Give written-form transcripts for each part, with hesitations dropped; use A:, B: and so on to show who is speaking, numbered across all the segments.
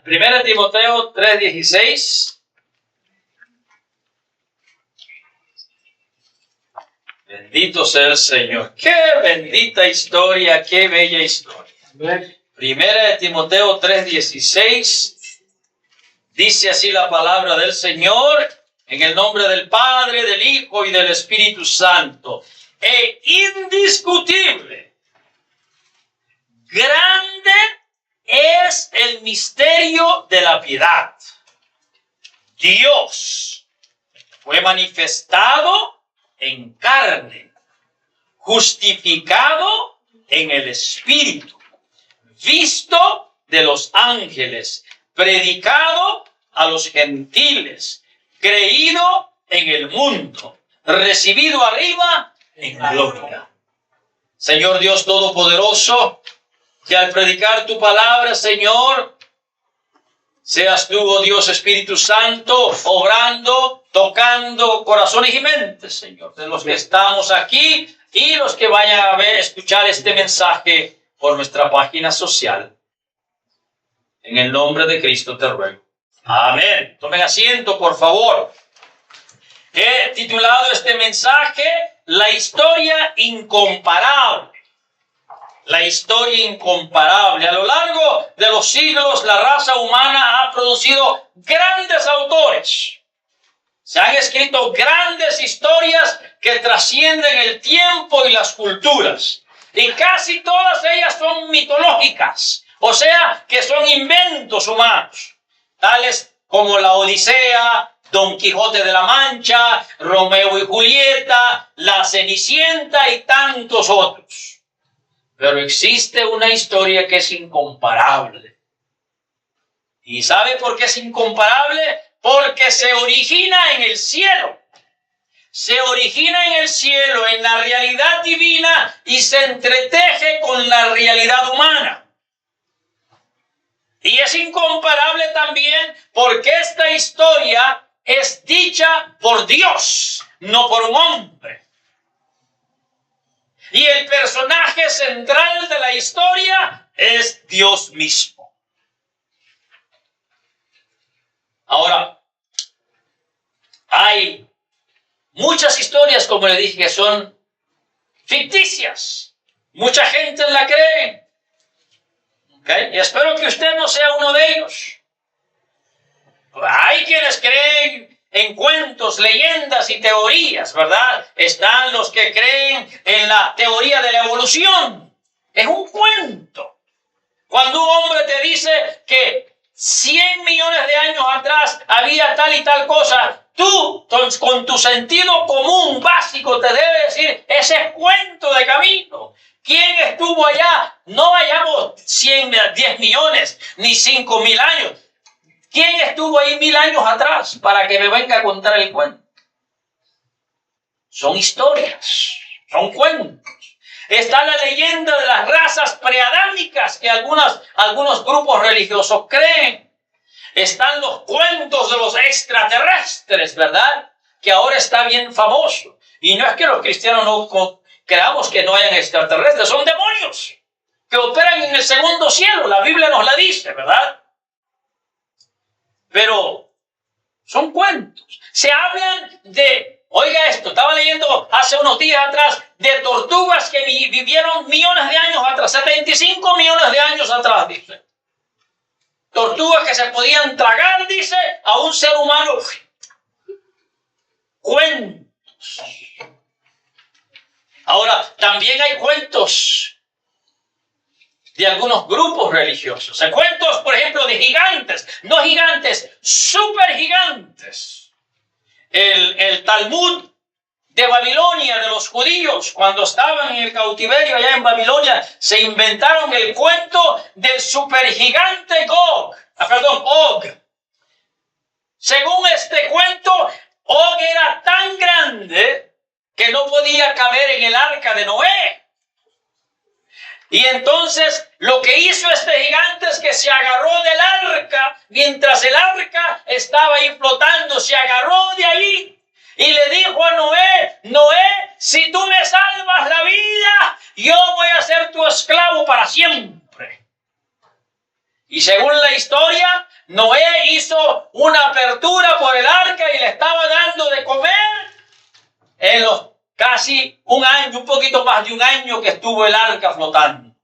A: 1 Timoteo 3:16. Bendito sea el Señor. Qué bendita historia, qué bella historia. 1 Timoteo 3:16. Dice así la palabra del Señor, en el nombre del Padre, del Hijo y del Espíritu Santo. E indiscutible, grande es el misterio de la piedad. Dios fue manifestado en carne, justificado en el Espíritu, visto de los ángeles, predicado a los gentiles, creído en el mundo, recibido arriba en gloria. Señor Dios Todopoderoso, que al predicar tu palabra, Señor, seas tú, oh Dios Espíritu Santo, obrando, tocando corazones y mentes, Señor, de los que estamos aquí y los que vayan a escuchar este mensaje por nuestra página social. En el nombre de Cristo te ruego. Amén. Tomen asiento, por favor. He titulado este mensaje La historia incomparable. La historia incomparable. A lo largo de los siglos, la raza humana ha producido grandes autores. Se han escrito grandes historias que trascienden el tiempo y las culturas. Y casi todas ellas son mitológicas, o sea, que son inventos humanos, tales como la Odisea, Don Quijote de la Mancha, Romeo y Julieta, la Cenicienta y tantos otros. Pero existe una historia que es incomparable. ¿Y sabe por qué es incomparable? Porque se origina en el cielo. Se origina en el cielo, en la realidad divina, y se entreteje con la realidad humana. Y es incomparable también porque esta historia es dicha por Dios, no por un hombre. Y el personaje central de la historia es Dios mismo. Ahora, hay muchas historias, como le dije, que son ficticias. Mucha gente la cree. ¿Okay? Y espero que usted no sea uno de ellos. Hay quienes creen en cuentos, leyendas y teorías, ¿verdad? Están los que creen en la teoría de la evolución. Es un cuento. Cuando un hombre te dice que 100 millones de años atrás había tal y tal cosa, tú, con tu sentido común básico, te debe decir, ese es cuento de camino. ¿Quién estuvo allá? No vayamos 10 millones, ni 5,000 años. ¿Quién estuvo ahí 1000 años atrás para que me venga a contar el cuento? Son historias, son cuentos. Está la leyenda de las razas preadámicas que algunos grupos religiosos creen. Están los cuentos de los extraterrestres, ¿verdad? Que ahora está bien famoso. Y no es que los cristianos no creamos que no hayan extraterrestres, son demonios que operan en el segundo cielo. La Biblia nos la dice, ¿verdad? Pero son cuentos. Se hablan de, oiga esto, estaba leyendo hace unos días atrás de tortugas que vivieron millones de años atrás, 75 millones de años atrás, dice. Tortugas que se podían tragar, dice, a un ser humano. Cuentos. Ahora, también hay cuentos de algunos grupos religiosos. Hay cuentos, por ejemplo, de gigantes, no gigantes, supergigantes. El Talmud de Babilonia, de los judíos, cuando estaban en el cautiverio allá en Babilonia, se inventaron el cuento del supergigante Og. Según este cuento, Og era tan grande que no podía caber en el arca de Noé. Y entonces lo que hizo este gigante es que se agarró del arca, mientras el arca estaba ahí flotando, se agarró de ahí y le dijo a Noé, Noé, si tú me salvas la vida, yo voy a ser tu esclavo para siempre. Y según la historia, Noé hizo una apertura por el arca y le estaba dando de comer en los casi un año, un poquito más de un año que estuvo el arca flotando.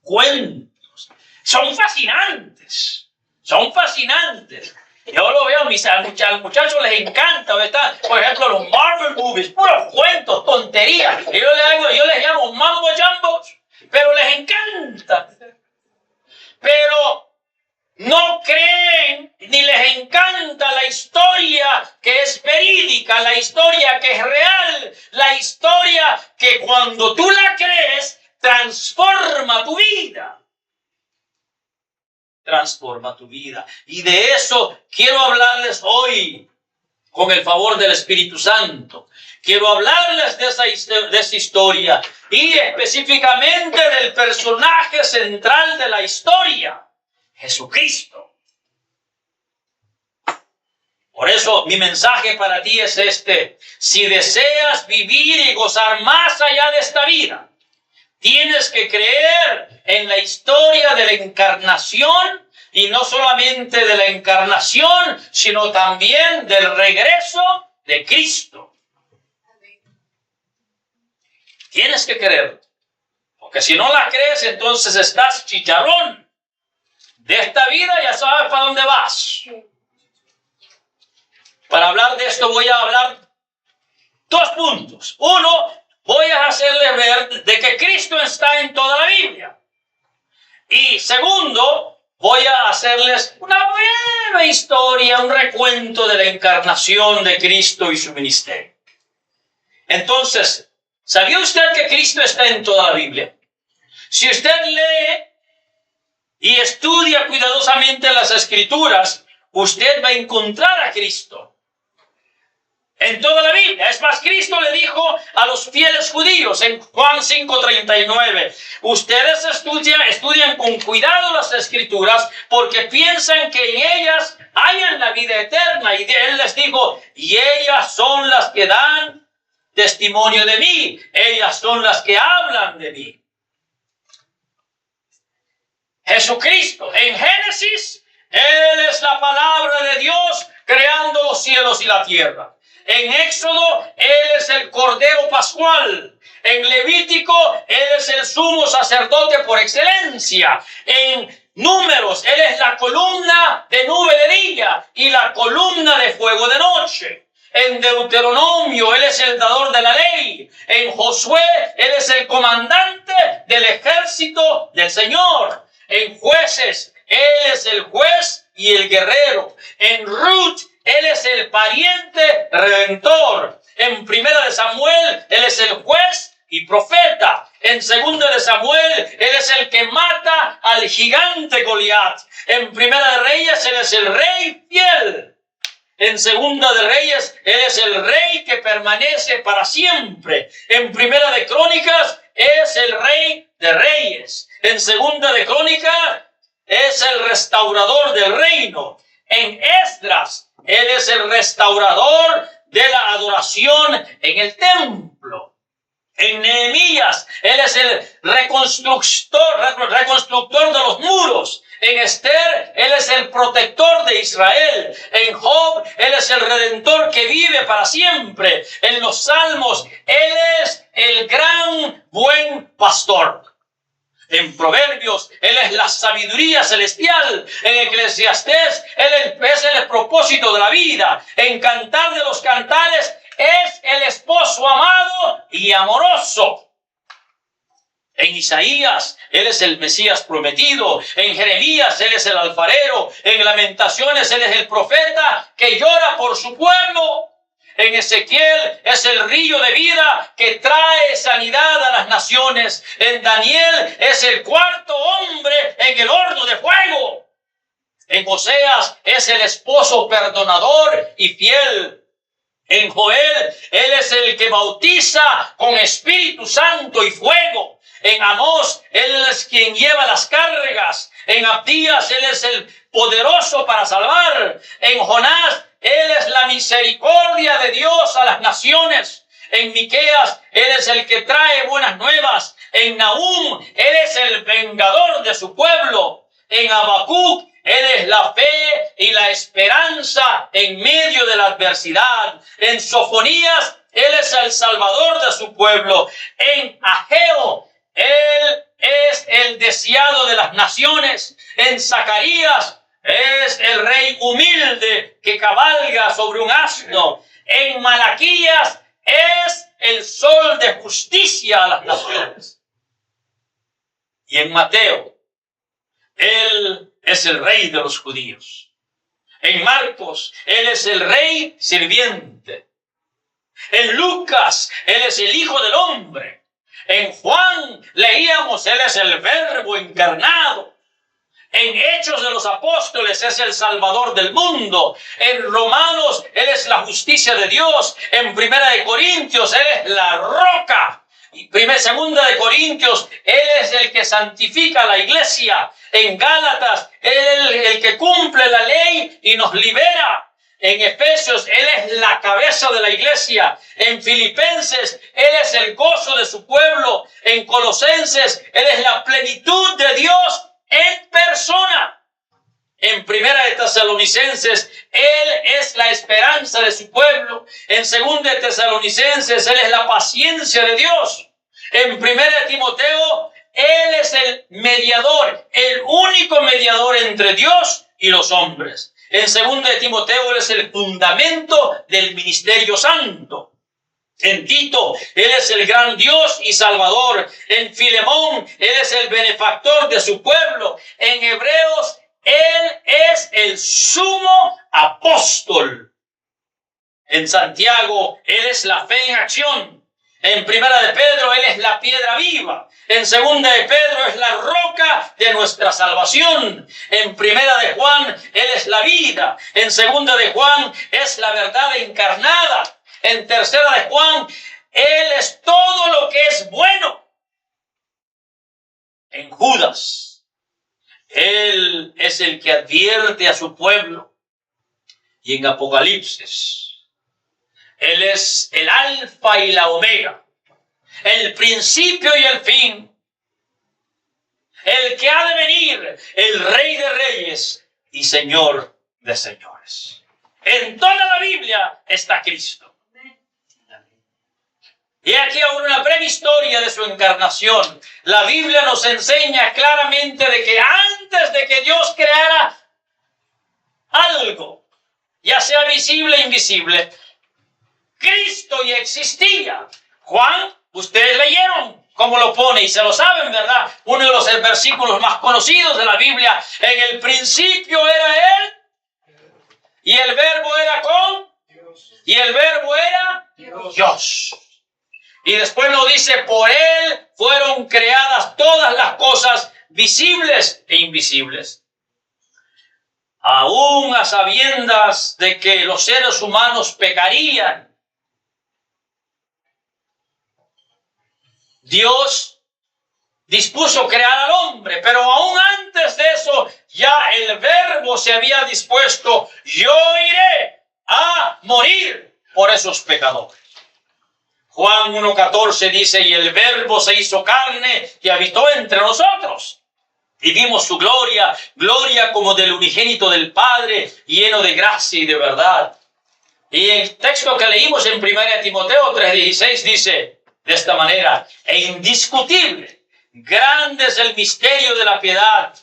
A: Cuentos. Son fascinantes. Son fascinantes. Yo lo veo, a los muchachos les encanta, ¿verdad? Por ejemplo, los Marvel movies, puros cuentos, tonterías. Yo les llamo mambo jambos, pero les encanta. Pero no creen ni les encanta la historia que es verídica, la historia que es real, la historia que cuando tú la crees transforma tu vida. Transforma tu vida. Y de eso quiero hablarles hoy con el favor del Espíritu Santo. Quiero hablarles de esa historia y específicamente del personaje central de la historia, Jesucristo. Por eso mi mensaje para ti es este: si deseas vivir y gozar más allá de esta vida, tienes que creer en la historia de la encarnación, y no solamente de la encarnación, sino también del regreso de Cristo. Tienes que creer, porque si no la crees, entonces estás chicharrón. De esta vida ya sabes para dónde vas. Para hablar de esto voy a hablar 2 puntos. Uno, voy a hacerle ver de que Cristo está en toda la Biblia. Y segundo, voy a hacerles una breve historia, un recuento de la encarnación de Cristo y su ministerio. Entonces, ¿sabía usted que Cristo está en toda la Biblia? Si usted lee y estudia cuidadosamente las Escrituras, usted va a encontrar a Cristo en toda la Biblia. Es más, Cristo le dijo a los fieles judíos en Juan 5:39, ustedes estudian con cuidado las Escrituras porque piensan que en ellas hayan la vida eterna. Y Él les dijo, y ellas son las que dan testimonio de mí, ellas son las que hablan de mí. Jesucristo, en Génesis, Él es la palabra de Dios creando los cielos y la tierra. En Éxodo, Él es el Cordero Pascual. En Levítico, Él es el sumo sacerdote por excelencia. En Números, Él es la columna de nube de día y la columna de fuego de noche. En Deuteronomio, Él es el dador de la ley. En Josué, Él es el comandante del ejército del Señor. En Jueces, Él es el juez y el guerrero. En Ruth, Él es el pariente redentor. En Primera de Samuel, Él es el juez y profeta. En Segunda de Samuel, Él es el que mata al gigante Goliat. En Primera de Reyes, Él es el rey fiel. En Segunda de Reyes, Él es el rey que permanece para siempre. En Primera de Crónicas, es el rey de reyes. En Segunda de Crónicas, es el restaurador del reino. En Esdras, Él es el restaurador de la adoración en el templo. En Nehemías, Él es el reconstructor de los muros. En Esther, Él es el protector de Israel. En Job, Él es el redentor que vive para siempre. En los Salmos, Él es el gran buen pastor. En Proverbios, Él es la sabiduría celestial. En Eclesiastés, Él es el propósito de la vida. En Cantar de los Cantares, es el esposo amado y amoroso. En Isaías, Él es el Mesías prometido. En Jeremías, Él es el alfarero. En Lamentaciones, Él es el profeta que llora por su pueblo. En Ezequiel, es el río de vida que trae sanidad a las naciones. En Daniel, es el cuarto hombre en el horno de fuego. En Oseas, es el esposo perdonador y fiel. En Joel, Él es el que bautiza con Espíritu Santo y fuego. En Amós, Él es quien lleva las cargas. En Abdías, Él es el poderoso para salvar. En Jonás, Él es la misericordia de Dios a las naciones. En Miqueas, Él es el que trae buenas nuevas. En Nahum, Él es el vengador de su pueblo. En Habacuc, Él es la fe y la esperanza en medio de la adversidad. En Sofonías, Él es el Salvador de su pueblo. En Ageo, Él es el deseado de las naciones. En Zacarías, es el rey humilde que cabalga sobre un asno. En Malaquías, es el sol de justicia a las naciones. Y en Mateo, Él es el rey de los judíos. En Marcos, Él es el rey sirviente. En Lucas, Él es el Hijo del Hombre. En Juan, leíamos, Él es el Verbo encarnado. En Hechos de los Apóstoles es el Salvador del mundo. En Romanos, Él es la justicia de Dios. En Primera de Corintios, Él es la roca. Y Segunda de Corintios, Él es el que santifica a la iglesia. En Gálatas, Él es el que cumple la ley y nos libera. En Efesios, Él es la cabeza de la iglesia. En Filipenses, Él es el gozo de su pueblo. En Colosenses, Él es la plenitud de Dios en persona. En Primera de Tesalonicenses, Él es la esperanza de su pueblo. En Segunda de Tesalonicenses, Él es la paciencia de Dios. En Primera de Timoteo, Él es el mediador, el único mediador entre Dios y los hombres. En Segunda de Timoteo, Él es el fundamento del ministerio santo. En Tito, Él es el gran Dios y Salvador. En Filemón, Él es el benefactor de su pueblo. En Hebreos, Él es el sumo apóstol. En Santiago, Él es la fe en acción. En Primera de Pedro, Él es la piedra viva. En Segunda de Pedro, es la roca de nuestra salvación. En Primera de Juan, Él es la vida. En Segunda de Juan, es la verdad encarnada. En Tercera de Juan, Él es todo lo que es bueno. En Judas, Él es el que advierte a su pueblo. Y en Apocalipsis, Él es el alfa y la omega, el principio y el fin, el que ha de venir, el Rey de reyes y Señor de señores. En toda la Biblia está Cristo. Y aquí ahora una breve historia de su encarnación. La Biblia nos enseña claramente de que antes de que Dios creara algo, ya sea visible e invisible, Cristo ya existía. Juan, ustedes leyeron cómo lo pone y se lo saben, ¿verdad? Uno de los versículos más conocidos de la Biblia. En el principio era Él y el verbo era con Dios. Y el verbo era Dios. Y después nos dice, por Él fueron creadas todas las cosas visibles e invisibles. Aún a sabiendas de que los seres humanos pecarían, Dios dispuso crear al hombre, pero aún antes de eso, ya el verbo se había dispuesto, yo iré a morir por esos pecadores. Juan 1:14 dice, y el verbo se hizo carne y habitó entre nosotros. Y vimos su gloria, gloria como del unigénito del Padre, lleno de gracia y de verdad. Y el texto que leímos en 1 Timoteo 3:16 dice de esta manera, e indiscutible, grande es el misterio de la piedad.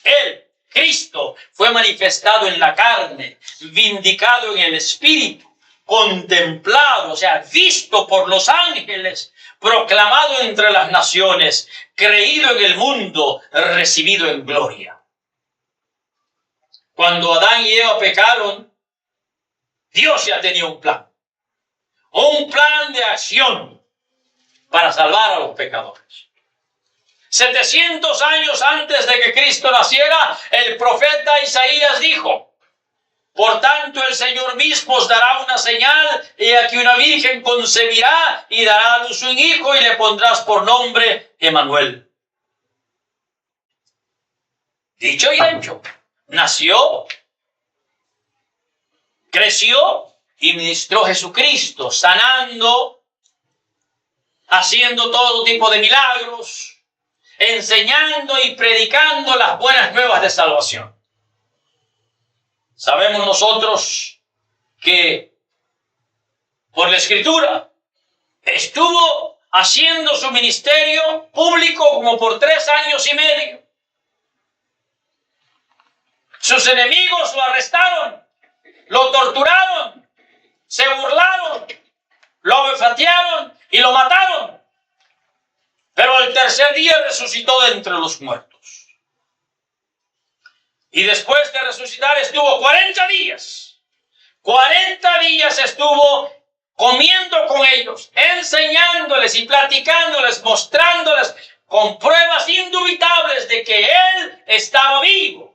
A: Él, Cristo, fue manifestado en la carne, vindicado en el Espíritu, contemplado, o sea, visto por los ángeles, proclamado entre las naciones, creído en el mundo, recibido en gloria. Cuando Adán y Eva pecaron, Dios ya tenía un plan de acción para salvar a los pecadores. 700 años antes de que Cristo naciera, el profeta Isaías dijo, por tanto el Señor mismo os dará una señal, y aquí una virgen concebirá y dará a luz un hijo y le pondrás por nombre Emmanuel. Dicho y hecho, nació, creció y ministró Jesucristo, sanando, haciendo todo tipo de milagros, enseñando y predicando las buenas nuevas de salvación. Sabemos nosotros que por la Escritura estuvo haciendo su ministerio público como por 3 años y medio. Sus enemigos lo arrestaron, lo torturaron, se burlaron, lo abofetearon y lo mataron. Pero al tercer día resucitó de entre los muertos. Y después de resucitar estuvo 40 días. 40 días estuvo comiendo con ellos, enseñándoles y platicándoles, mostrándoles con pruebas indubitables de que Él estaba vivo.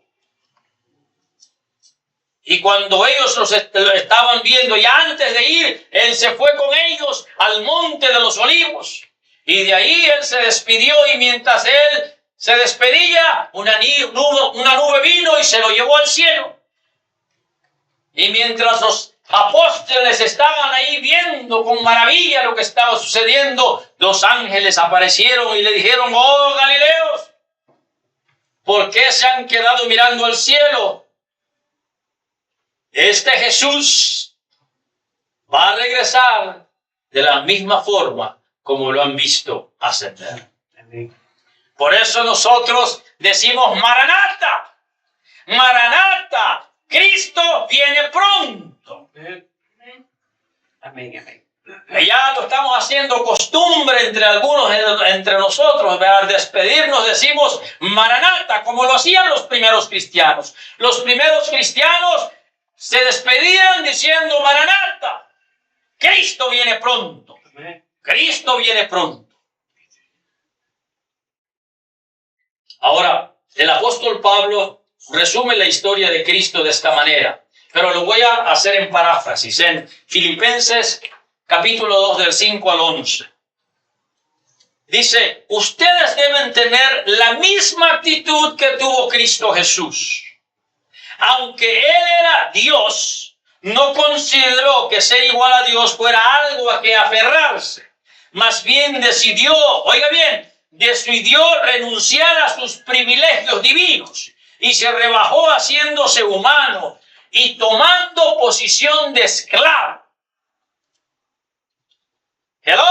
A: Y cuando ellos lo estaban viendo, y antes de ir, Él se fue con ellos al monte de los olivos. Y de ahí Él se despidió, y mientras Él se despedía, una nube vino y se lo llevó al cielo. Y mientras los apóstoles estaban ahí viendo con maravilla lo que estaba sucediendo, los ángeles aparecieron y le dijeron: oh Galileos, ¿por qué se han quedado mirando al cielo? Este Jesús va a regresar de la misma forma como lo han visto ascender. Amén. Por eso nosotros decimos: Maranata, Maranata, Cristo viene pronto. Amén, amén. Ya lo estamos haciendo costumbre entre algunos, entre nosotros, al despedirnos decimos Maranata, como lo hacían los primeros cristianos. Los primeros cristianos se despedían diciendo: Maranata, Cristo viene pronto. Cristo viene pronto. Ahora, el apóstol Pablo resume la historia de Cristo de esta manera, pero lo voy a hacer en paráfrasis, en Filipenses capítulo 2 del 5 al 11. Dice: ustedes deben tener la misma actitud que tuvo Cristo Jesús. Aunque Él era Dios, no consideró que ser igual a Dios fuera algo a que aferrarse. Más bien decidió, oiga bien, decidió renunciar a sus privilegios divinos y se rebajó haciéndose humano y tomando posición de esclavo. Hello,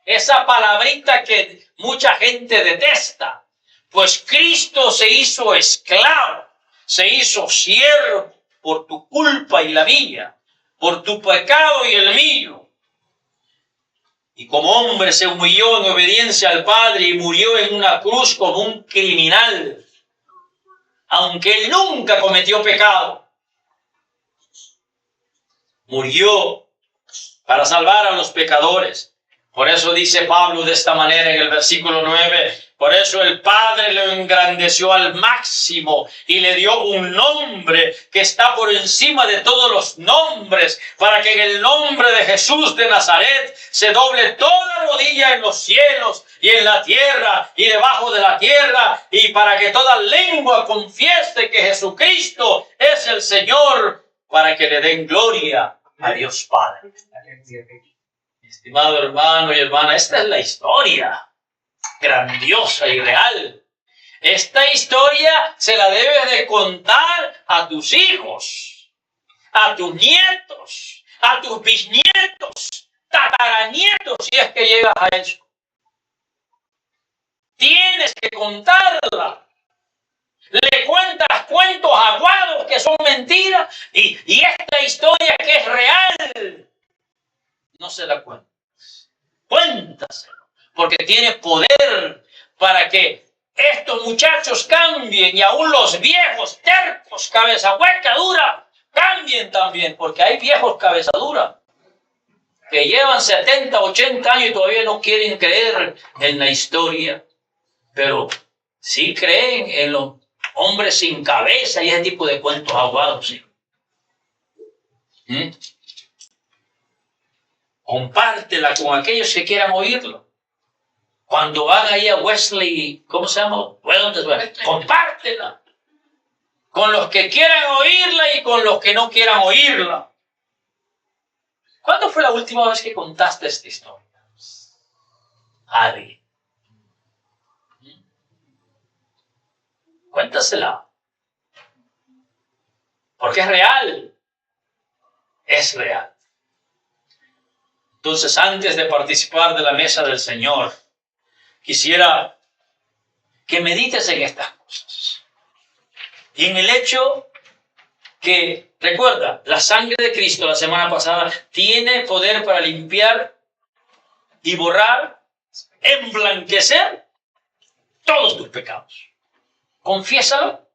A: esa palabrita que mucha gente detesta. Pues Cristo se hizo esclavo, se hizo siervo por tu culpa y la mía, por tu pecado y el mío. Y como hombre se humilló en obediencia al Padre y murió en una cruz como un criminal, aunque Él nunca cometió pecado. Murió para salvar a los pecadores. Por eso dice Pablo de esta manera en el versículo 9, por eso el Padre lo engrandeció al máximo y le dio un nombre que está por encima de todos los nombres, para que en el nombre de Jesús de Nazaret se doble toda rodilla en los cielos y en la tierra y debajo de la tierra, y para que toda lengua confiese que Jesucristo es el Señor, para que le den gloria a Dios Padre. Estimado hermano y hermana, esta es la historia grandiosa y real. Esta historia se la debes de contar a tus hijos, a tus nietos, a tus bisnietos, tataranietos, si es que llegas a eso. Tienes que contarla. Le cuentas cuentos aguados que son mentiras y esta historia que es real, no se la cuentas. Cuéntaselo, porque tiene poder para que estos muchachos cambien, y aún los viejos tercos, cabeza hueca, dura, cambien también, porque hay viejos cabeza dura que llevan 70, 80 años y todavía no quieren creer en la historia, pero sí creen en los hombres sin cabeza y ese tipo de cuentos aguados. ¿Sí? Compártela con aquellos que quieran oírlo. Cuando van ahí a Wesley, ¿cómo se llama? Compártela con los que quieran oírla y con los que no quieran oírla. ¿Cuándo fue la última vez que contaste esta historia? Alguien. Cuéntasela. Porque es real. Es real. Entonces, antes de participar de la mesa del Señor, quisiera que medites en estas cosas. Y en el hecho que, recuerda, la sangre de Cristo la semana pasada tiene poder para limpiar y borrar, emblanquecer todos tus pecados. Confiésalo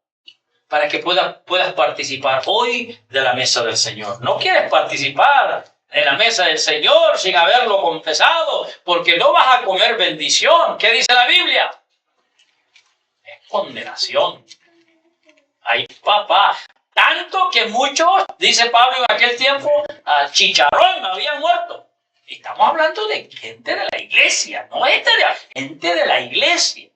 A: para que puedas participar hoy de la mesa del Señor. No quieres participar en la mesa del Señor sin haberlo confesado, porque no vas a comer bendición. ¿Qué dice la Biblia? Es condenación. Ay, papá. Tanto que muchos, dice Pablo en aquel tiempo, al chicharrón habían muerto. Estamos hablando de gente de la iglesia, no gente de la iglesia.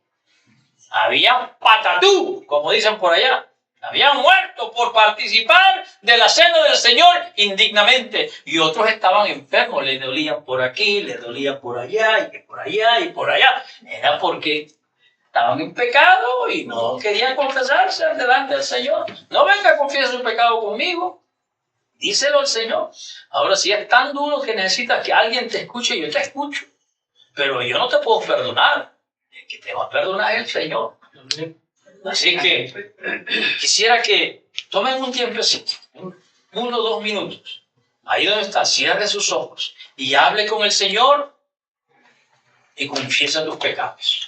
A: Habían patatú, como dicen por allá. Habían muerto por participar de la cena del Señor indignamente. Y otros estaban enfermos, les dolían por aquí, les dolían por allá, y que por allá, y por allá. Era porque estaban en pecado y no querían confesarse delante del Señor. No venga a confesar su pecado conmigo. Díselo al Señor. Ahora, si es tan duro que necesitas que alguien te escuche, yo te escucho. Pero yo no te puedo perdonar. El que te va a perdonar es el Señor. Así que quisiera que tomen un tiempecito, 1 o 2 minutos. Ahí donde está, cierre sus ojos y hable con el Señor y confiesa tus pecados.